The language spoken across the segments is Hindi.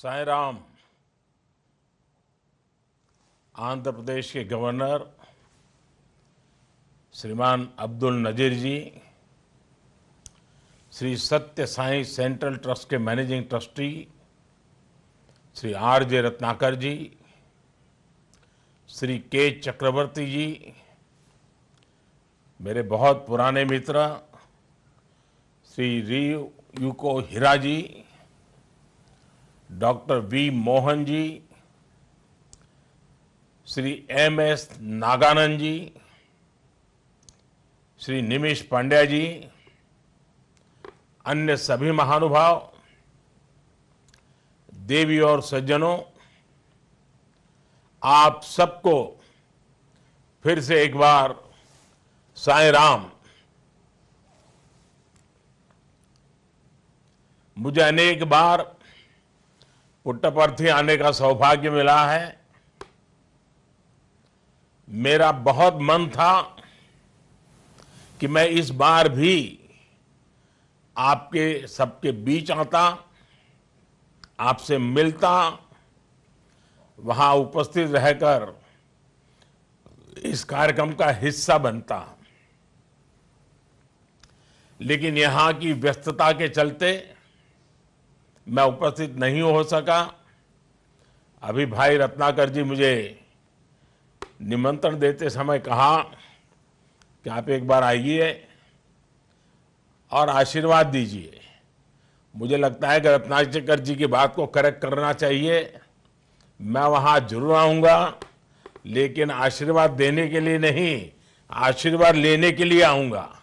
साईं राम। आंध्र प्रदेश के गवर्नर श्रीमान अब्दुल नजीर जी, श्री सत्य साई सेंट्रल ट्रस्ट के मैनेजिंग ट्रस्टी श्री आर.जे. रत्नाकर जी, श्री के चक्रवर्ती जी, मेरे बहुत पुराने मित्र Shri Ryuko Hira ji, doctor V Mohan ji, Shri एम.एस. नागानंद जी, श्री निमिष पांड्या जी, अन्य सभी महानुभाव, देवी और सज्जनों, आप सबको फिर से एक बार साईं राम। मुझे अनेक बार पुट्टपर्थी आने का सौभाग्य मिला है। मेरा बहुत मन था कि मैं इस बार भी आपके सबके बीच आता, आपसे मिलता, वहां उपस्थित रहकर इस कार्यक्रम का हिस्सा बनता, लेकिन यहां की व्यस्तता के चलते मैं उपस्थित नहीं हो सका। अभी भाई रत्नाकर जी मुझे निमंत्रण देते समय कहा कि आप एक बार आइए और आशीर्वाद दीजिए। मुझे लगता है कि रत्नाकर जी की बात को करेक्ट करना चाहिए। मैं वहां जरूर आऊंगा, लेकिन आशीर्वाद देने के लिए नहीं, आशीर्वाद लेने के लिए आऊंगा।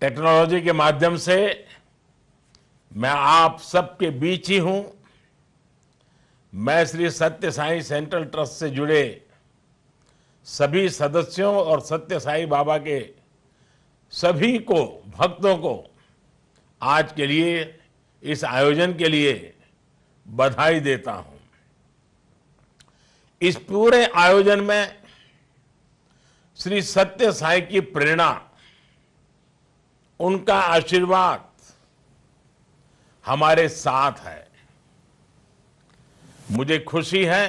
टेक्नोलॉजी के माध्यम से मैं आप सबके बीच ही हूं। मैं श्री सत्य साई सेंट्रल ट्रस्ट से जुड़े सभी सदस्यों और सत्य साई बाबा के सभी को, भक्तों को आज के लिए, इस आयोजन के लिए बधाई देता हूं। इस पूरे आयोजन में श्री सत्य साई की प्रेरणा, उनका आशीर्वाद हमारे साथ है। मुझे खुशी है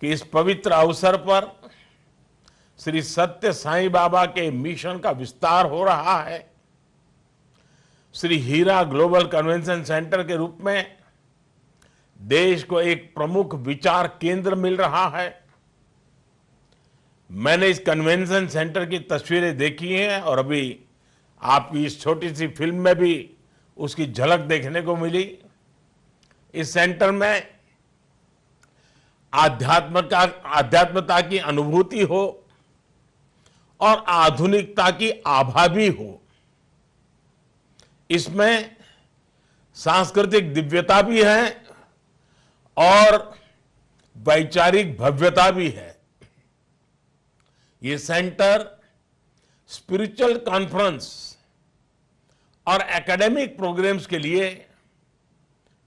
कि इस पवित्र अवसर पर श्री सत्य साईं बाबा के मिशन का विस्तार हो रहा है। श्री हीरा ग्लोबल कन्वेंशन सेंटर के रूप में देश को एक प्रमुख विचार केंद्र मिल रहा है। मैंने इस कन्वेंशन सेंटर की तस्वीरें देखी हैं और अभी आपकी इस छोटी सी फिल्म में भी उसकी झलक देखने को मिली। इस सेंटर में आध्यात्मता की अनुभूति हो और आधुनिकता की आभा भी हो। इसमें सांस्कृतिक दिव्यता भी है और वैचारिक भव्यता भी है। ये सेंटर स्पिरिचुअल कॉन्फ्रेंस और एकेडमिक प्रोग्राम्स के लिए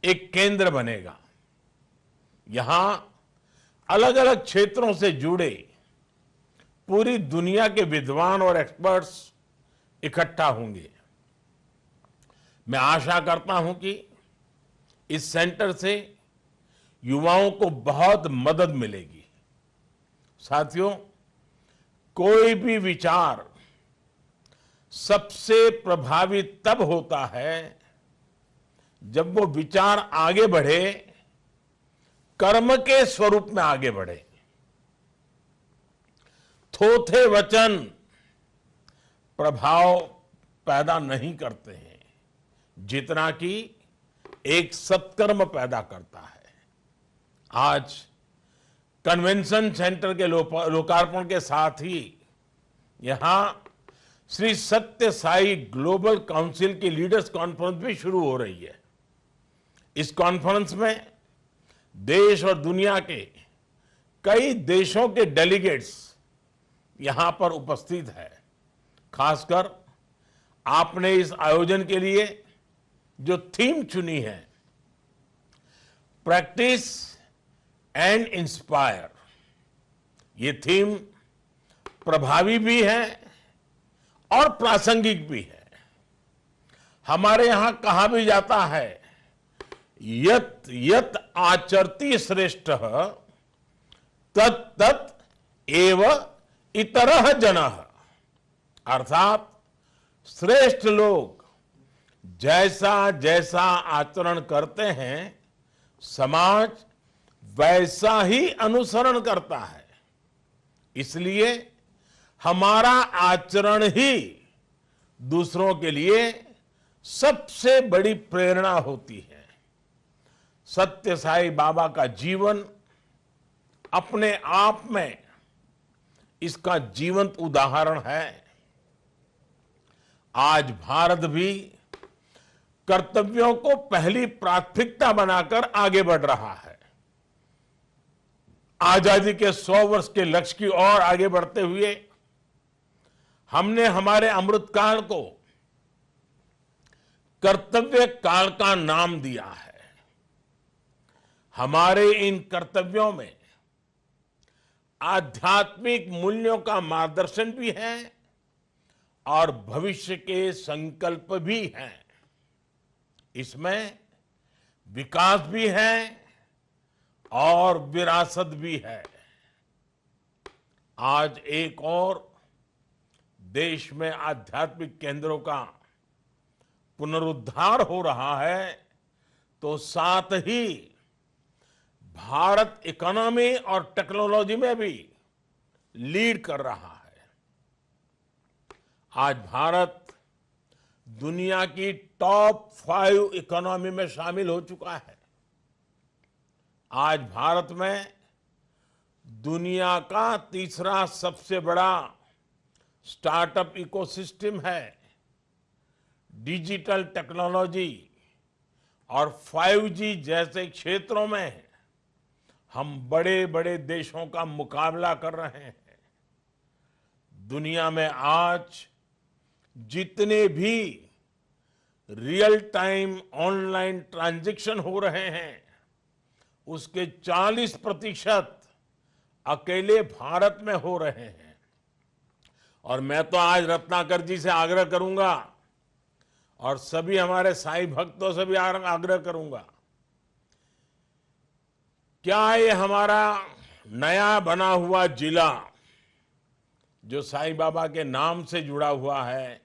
एक केंद्र बनेगा। यहां अलग अलग क्षेत्रों से जुड़े पूरी दुनिया के विद्वान और एक्सपर्ट्स इकट्ठा होंगे। मैं आशा करता हूं कि इस सेंटर से युवाओं को बहुत मदद मिलेगी। साथियों, कोई भी विचार सबसे प्रभावी तब होता है जब वो विचार आगे बढ़े, कर्म के स्वरूप में आगे बढ़े। थोथे वचन प्रभाव पैदा नहीं करते हैं जितना कि एक सत्कर्म पैदा करता है। आज कन्वेंशन सेंटर के लोकार्पण के साथ ही यहां श्री सत्य साई ग्लोबल काउंसिल की लीडर्स कॉन्फ्रेंस भी शुरू हो रही है। इस कॉन्फ्रेंस में देश और दुनिया के कई देशों के डेलीगेट्स यहां पर उपस्थित है। खासकर आपने इस आयोजन के लिए जो थीम चुनी है, प्रैक्टिस एंड इंस्पायर, ये थीम प्रभावी भी है और प्रासंगिक भी है। हमारे यहां कहा भी जाता है, यत यत आचरति श्रेष्ठ तत् तत् एव इतरः जनः। अर्थात श्रेष्ठ लोग जैसा जैसा आचरण करते हैं, समाज वैसा ही अनुसरण करता है। इसलिए हमारा आचरण ही दूसरों के लिए सबसे बड़ी प्रेरणा होती है। सत्य साई बाबा का जीवन अपने आप में इसका जीवंत उदाहरण है। आज भारत भी कर्तव्यों को पहली प्राथमिकता बनाकर आगे बढ़ रहा है। आजादी के 100 वर्ष के लक्ष्य की ओर आगे बढ़ते हुए हमने हमारे अमृतकाल को कर्तव्य काल का नाम दिया है। हमारे इन कर्तव्यों में आध्यात्मिक मूल्यों का मार्गदर्शन भी है और भविष्य के संकल्प भी हैं। इसमें विकास भी है और विरासत भी है। आज एक और देश में आध्यात्मिक केंद्रों का पुनरुद्धार हो रहा है, तो साथ ही भारत इकोनॉमी और टेक्नोलॉजी में भी लीड कर रहा है। आज भारत दुनिया की टॉप 5 इकोनॉमी में शामिल हो चुका है। आज भारत में दुनिया का तीसरा सबसे बड़ा स्टार्टअप इकोसिस्टम है। डिजिटल टेक्नोलॉजी और 5G जैसे क्षेत्रों में हम बड़े बड़े देशों का मुकाबला कर रहे हैं। दुनिया में आज जितने भी रियल टाइम ऑनलाइन ट्रांजैक्शन हो रहे हैं, उसके 40% अकेले भारत में हो रहे हैं। और मैं तो आज रत्नाकर जी से आग्रह करूंगा और सभी हमारे साईं भक्तों से भी आग्रह करूंगा, क्या ये हमारा नया बना हुआ जिला जो साईं बाबा के नाम से जुड़ा हुआ है,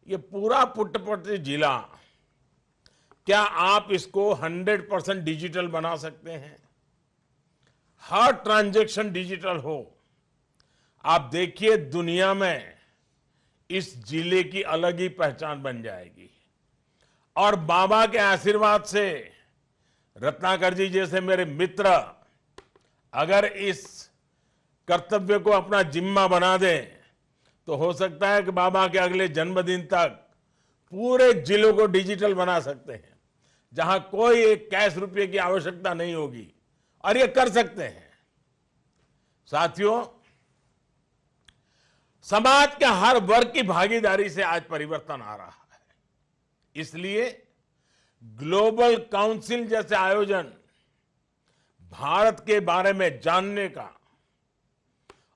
ये पूरा पुट्टपर्ती जिला, क्या आप इसको 100% डिजिटल बना सकते हैं? हर ट्रांजैक्शन डिजिटल हो। आप देखिए दुनिया में इस जिले की अलग ही पहचान बन जाएगी। और बाबा के आशीर्वाद से रत्नाकर जी जैसे मेरे मित्र अगर इस कर्तव्य को अपना जिम्मा बना दें, तो हो सकता है कि बाबा के अगले जन्मदिन तक पूरे जिलों को डिजिटल बना सकते हैं, जहां कोई एक कैश रुपये की आवश्यकता नहीं होगी। और ये कर सकते हैं। साथियों, समाज के हर वर्ग की भागीदारी से आज परिवर्तन आ रहा है। इसलिए ग्लोबल काउंसिल जैसे आयोजन भारत के बारे में जानने का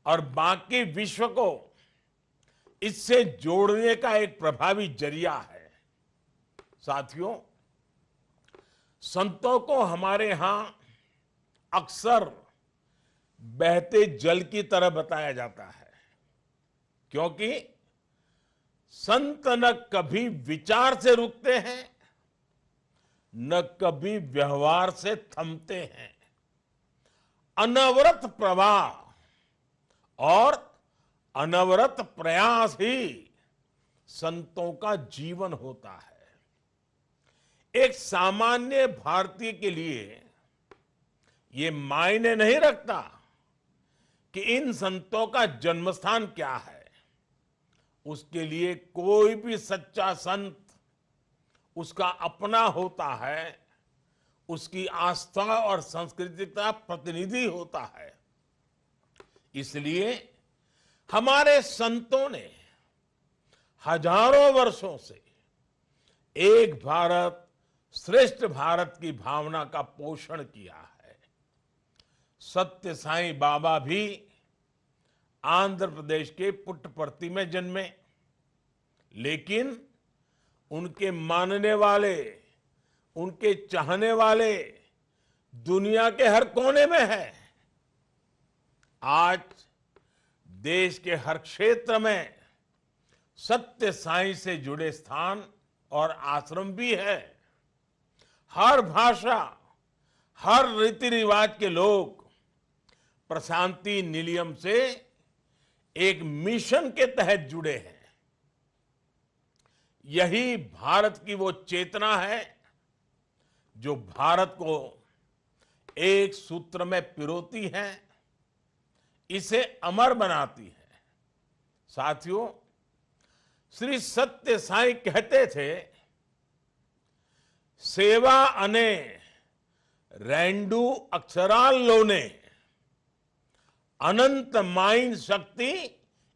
और बाकी विश्व को इससे जोड़ने का एक प्रभावी जरिया है। साथियों, संतों को हमारे यहां अक्सर बहते जल की तरह बताया जाता है, क्योंकि संत न कभी विचार से रुकते हैं, न कभी व्यवहार से थमते हैं। अनवरत प्रवाह और अनवरत प्रयास ही संतों का जीवन होता है। एक सामान्य भारतीय के लिए ये मायने नहीं रखता कि इन संतों का जन्मस्थान क्या है। उसके लिए कोई भी सच्चा संत उसका अपना होता है, उसकी आस्था और संस्कृति का प्रतिनिधि होता है। इसलिए हमारे संतों ने हजारों वर्षों से एक भारत श्रेष्ठ भारत की भावना का पोषण किया है। सत्य साईं बाबा भी आंध्र प्रदेश के पुट्टपर्ती में जन्मे। लेकिन उनके मानने वाले, उनके चाहने वाले दुनिया के हर कोने में है। आज देश के हर क्षेत्र में सत्य साई से जुड़े स्थान और आश्रम भी है। हर भाषा, हर रीति रिवाज के लोग प्रशांति निलयम से एक मिशन के तहत जुड़े हैं। यही भारत की वो चेतना है जो भारत को एक सूत्र में पिरोती है, इसे अमर बनाती है। साथियों, श्री सत्य साई कहते थे, सेवा अने रेंडू अक्षराल्लोने अनंत माइन शक्ति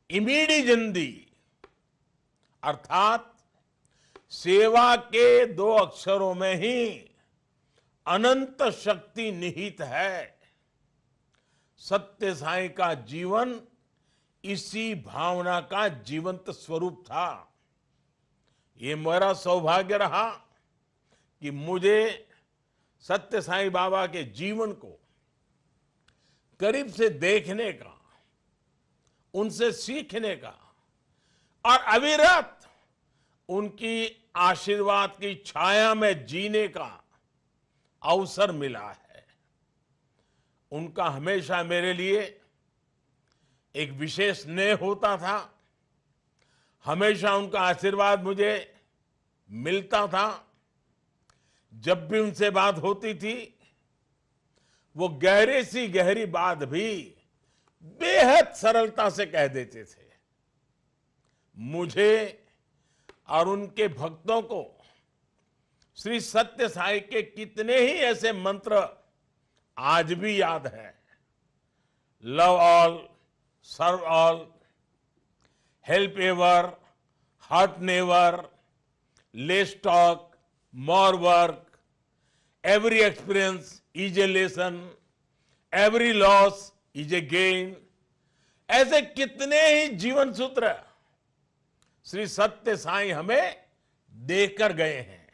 इमीडी जंदी। अर्थात सेवा के 2 अक्षरों में ही अनंत शक्ति निहित है। सत्य साई का जीवन इसी भावना का जीवंत स्वरूप था। ये मेरा सौभाग्य रहा कि मुझे सत्य साई बाबा के जीवन को करीब से देखने का, उनसे सीखने का और अविरत उनकी आशीर्वाद की छाया में जीने का अवसर मिला है। उनका हमेशा मेरे लिए एक विशेष स्नेह होता था। हमेशा उनका आशीर्वाद मुझे मिलता था। जब भी उनसे बात होती थी, वो गहरी सी गहरी बात भी बेहद सरलता से कह देते थे। मुझे और उनके भक्तों को श्री सत्य साई के कितने ही ऐसे मंत्र आज भी याद है। Love all, serve all, help ever, hurt never, less talk, more work, every experience is a lesson, every loss is a gain. ऐसे कितने ही जीवन सूत्र श्री सत्य साई हमें देकर गए हैं।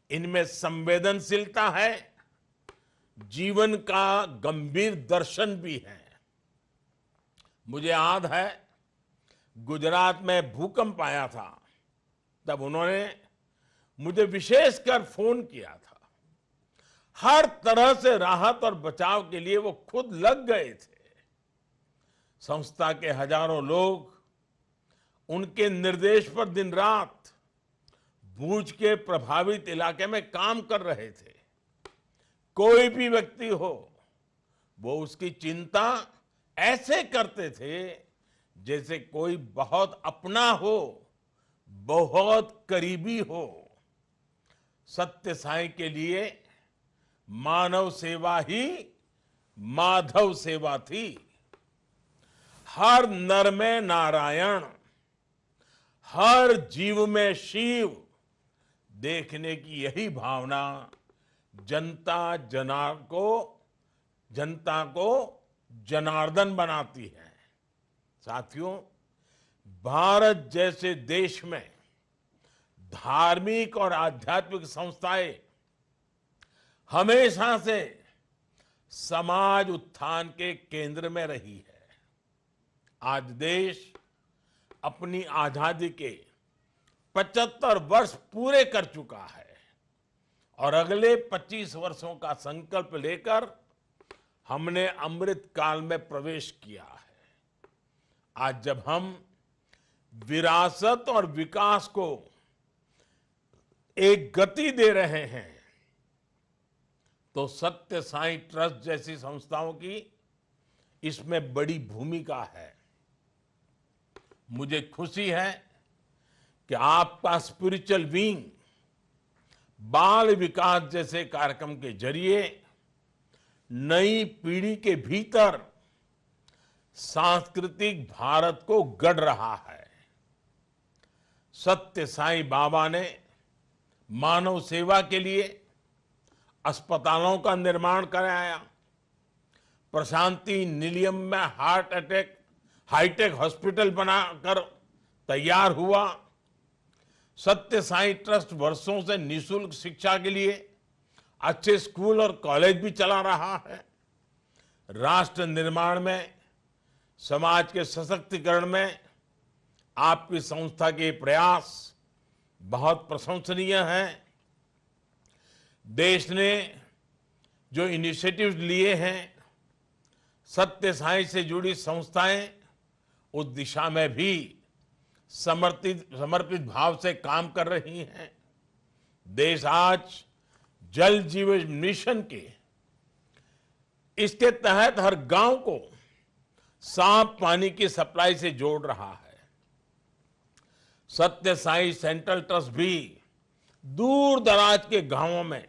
इनमें संवेदनशीलता है, जीवन का गंभीर दर्शन भी है। मुझे याद है, गुजरात में भूकंप आया था, तब उन्होंने मुझे विशेषकर फोन किया था। हर तरह से राहत और बचाव के लिए वो खुद लग गए थे। संस्था के हजारों लोग उनके निर्देश पर दिन रात भूज के प्रभावित इलाके में काम कर रहे थे। कोई भी व्यक्ति हो, वो उसकी चिंता ऐसे करते थे जैसे कोई बहुत अपना हो, बहुत करीबी हो। सत्य साई के लिए मानव सेवा ही माधव सेवा थी। हर नर में नारायण, हर जीव में शिव देखने की यही भावना जनता को जनार्दन बनाती है। साथियों, भारत जैसे देश में धार्मिक और आध्यात्मिक संस्थाएं हमेशा से समाज उत्थान के केंद्र में रही है। आज देश अपनी आजादी के 75 वर्ष पूरे कर चुका है और अगले 25 वर्षों का संकल्प लेकर हमने अमृत काल में प्रवेश किया है। आज जब हम विरासत और विकास को एक गति दे रहे हैं, तो सत्य साई ट्रस्ट जैसी संस्थाओं की इसमें बड़ी भूमिका है। मुझे खुशी है कि आपका स्पिरिचुअल विंग बाल विकास जैसे कार्यक्रम के जरिए नई पीढ़ी के भीतर सांस्कृतिक भारत को गढ़ रहा है। सत्य साई बाबा ने मानव सेवा के लिए अस्पतालों का निर्माण कराया, प्रशांति निलयम में हाईटेक हॉस्पिटल बनाकर तैयार हुआ। सत्य साई ट्रस्ट वर्षों से निःशुल्क शिक्षा के लिए अच्छे स्कूल और कॉलेज भी चला रहा है। राष्ट्र निर्माण में, समाज के सशक्तिकरण में आपकी संस्था के प्रयास बहुत प्रशंसनीय हैं। देश ने जो इनिशिएटिव्स लिए हैं, सत्य साई से जुड़ी संस्थाएं उस दिशा में भी समर्पित भाव से काम कर रही हैं। देश आज जल जीवन मिशन के इसके तहत हर गांव को साफ पानी की सप्लाई से जोड़ रहा है। सत्य साई सेंट्रल ट्रस्ट भी दूर दराज के गांवों में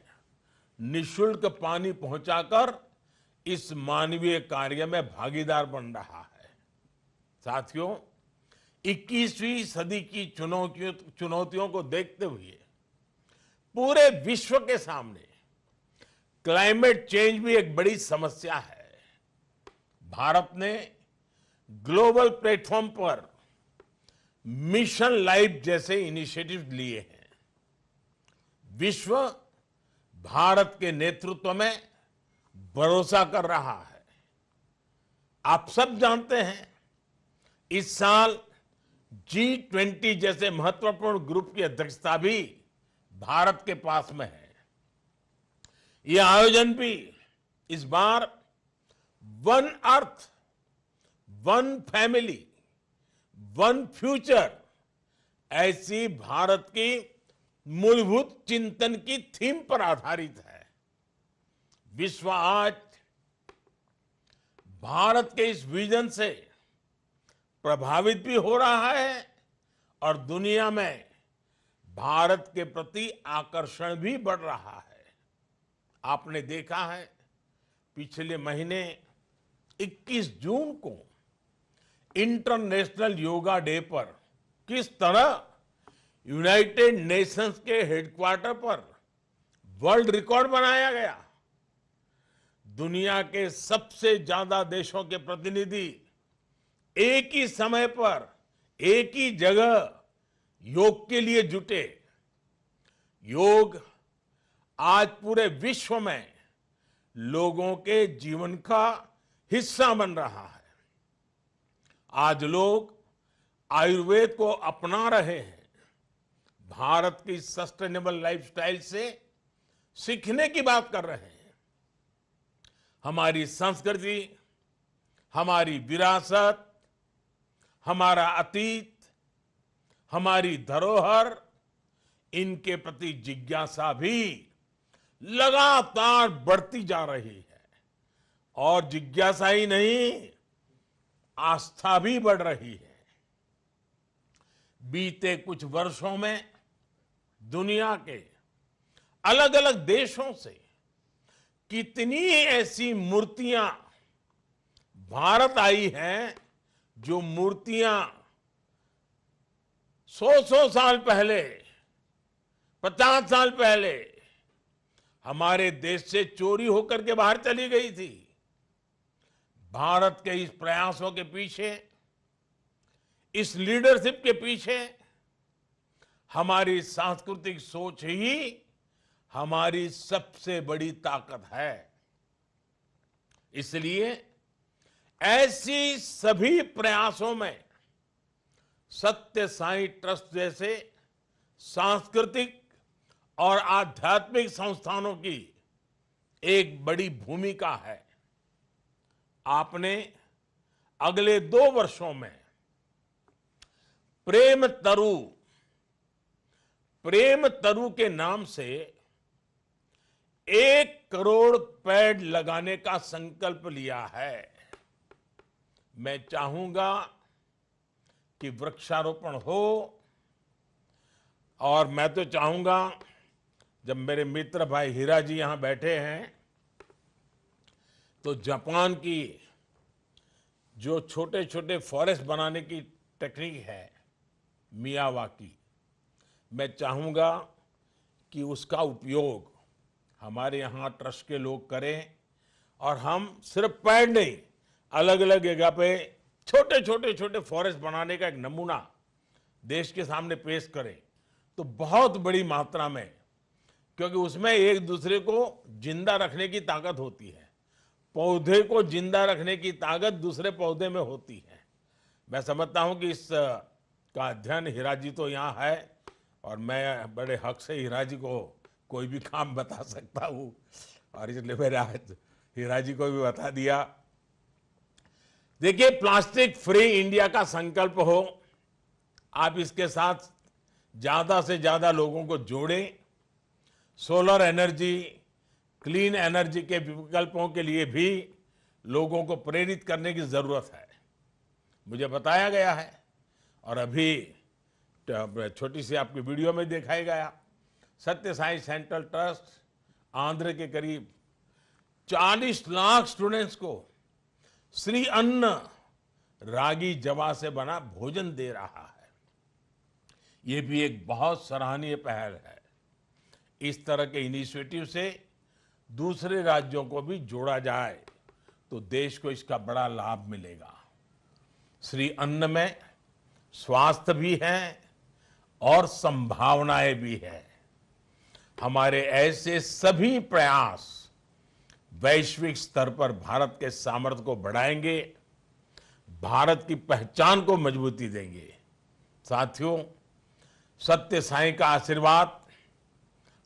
निःशुल्क पानी पहुंचाकर इस मानवीय कार्य में भागीदार बन रहा है। साथियों, 21वीं सदी की चुनौतियों को देखते हुए पूरे विश्व के सामने क्लाइमेट चेंज भी एक बड़ी समस्या है। भारत ने ग्लोबल प्लेटफॉर्म पर मिशन लाइफ जैसे इनिशिएटिव लिए हैं। विश्व भारत के नेतृत्व में भरोसा कर रहा है। आप सब जानते हैं, इस साल G20 जैसे महत्वपूर्ण ग्रुप की अध्यक्षता भी भारत के पास में है। यह आयोजन भी इस बार one earth, one family, one future ऐसी भारत की मूलभूत चिंतन की थीम पर आधारित है। विश्व आज भारत के इस विजन से प्रभावित भी हो रहा है और दुनिया में भारत के प्रति आकर्षण भी बढ़ रहा है। आपने देखा है, पिछले महीने 21 जून को इंटरनेशनल योगा डे पर किस तरह यूनाइटेड नेशंस के हेडक्वार्टर पर वर्ल्ड रिकॉर्ड बनाया गया। दुनिया के सबसे ज्यादा देशों के प्रतिनिधि एक ही समय पर एक ही जगह योग के लिए जुटे। योग आज पूरे विश्व में लोगों के जीवन का हिस्सा बन रहा है। आज लोग आयुर्वेद को अपना रहे हैं। भारत की सस्टेनेबल लाइफस्टाइल से सीखने की बात कर रहे हैं। हमारी संस्कृति, हमारी विरासत, हमारा अतीत, हमारी धरोहर, इनके प्रति जिज्ञासा भी लगातार बढ़ती जा रही है। और जिज्ञासा ही नहीं, आस्था भी बढ़ रही है। बीते कुछ वर्षों में दुनिया के अलग अलग देशों से कितनी ऐसी मूर्तियां भारत आई हैं, जो मूर्तियां 100 साल पहले, 50 साल पहले हमारे देश से चोरी होकर के बाहर चली गई थी। भारत के इस प्रयासों के पीछे, इस लीडरशिप के पीछे हमारी सांस्कृतिक सोच ही हमारी सबसे बड़ी ताकत है। इसलिए ऐसी सभी प्रयासों में सत्य साई ट्रस्ट जैसे सांस्कृतिक और आध्यात्मिक संस्थानों की एक बड़ी भूमिका है। आपने अगले 2 वर्षों में प्रेम तरु के नाम से 1 करोड़ पेड़ लगाने का संकल्प लिया है। मैं चाहूंगा कि वृक्षारोपण हो, और मैं तो चाहूंगा, जब मेरे मित्र भाई हीरा जी यहां बैठे हैं, तो जापान की जो छोटे छोटे फॉरेस्ट बनाने की टेक्निक है, मियावाकी, मैं चाहूंगा कि उसका उपयोग हमारे यहाँ ट्रस्ट के लोग करें, और हम सिर्फ पेड़ नहीं, अलग अलग जगह पे छोटे छोटे फॉरेस्ट बनाने का एक नमूना देश के सामने पेश करें तो बहुत बड़ी मात्रा में, क्योंकि उसमें एक दूसरे को जिंदा रखने की ताकत होती है। पौधे को जिंदा रखने की ताकत दूसरे पौधे में होती है। मैं समझता हूं कि इस का अध्ययन हीरा जी तो यहाँ है और मैं बड़े हक से हीरा जी को कोई भी काम बता सकता हूँ, और इसलिए मैंने आज हीरा जी को भी बता दिया। देखिए, प्लास्टिक फ्री इंडिया का संकल्प हो, आप इसके साथ ज्यादा से ज्यादा लोगों को जोड़ें। सोलर एनर्जी, क्लीन एनर्जी के विकल्पों के लिए भी लोगों को प्रेरित करने की जरूरत है। मुझे बताया गया है और अभी छोटी सी आपकी वीडियो में दिखाया गया, सत्य साई सेंट्रल ट्रस्ट आंध्र के करीब 40 लाख स्टूडेंट्स को श्री अन्न रागी जवा से बना भोजन दे रहा है। ये भी एक बहुत सराहनीय पहल है। इस तरह के इनिशिएटिव से दूसरे राज्यों को भी जोड़ा जाए तो देश को इसका बड़ा लाभ मिलेगा। श्री अन्न में स्वास्थ्य भी है और संभावनाएं भी है। हमारे ऐसे सभी प्रयास वैश्विक स्तर पर भारत के सामर्थ्य को बढ़ाएंगे, भारत की पहचान को मजबूती देंगे। साथियों, सत्य साई का आशीर्वाद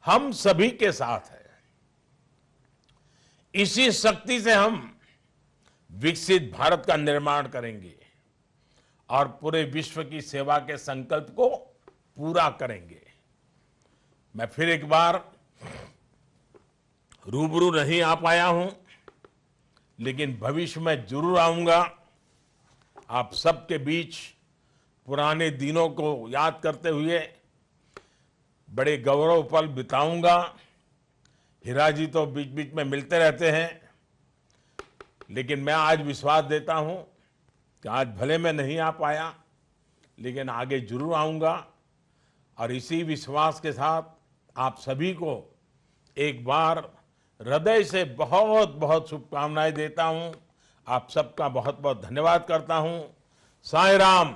हम सभी के साथ है। इसी शक्ति से हम विकसित भारत का निर्माण करेंगे और पूरे विश्व की सेवा के संकल्प को पूरा करेंगे। मैं फिर एक बार रूबरू नहीं आ पाया हूं, लेकिन भविष्य में जरूर आऊंगा। आप सबके बीच पुराने दिनों को याद करते हुए बड़े गौरव पल बिताऊंगा। हीरा जी तो बीच बीच में मिलते रहते हैं, लेकिन मैं आज विश्वास देता हूं कि आज भले मैं नहीं आ पाया, लेकिन आगे जरूर आऊंगा। और इसी विश्वास के साथ आप सभी को एक बार हृदय से बहुत बहुत शुभकामनाएं देता हूं। आप सबका बहुत बहुत धन्यवाद करता हूं। साईं राम।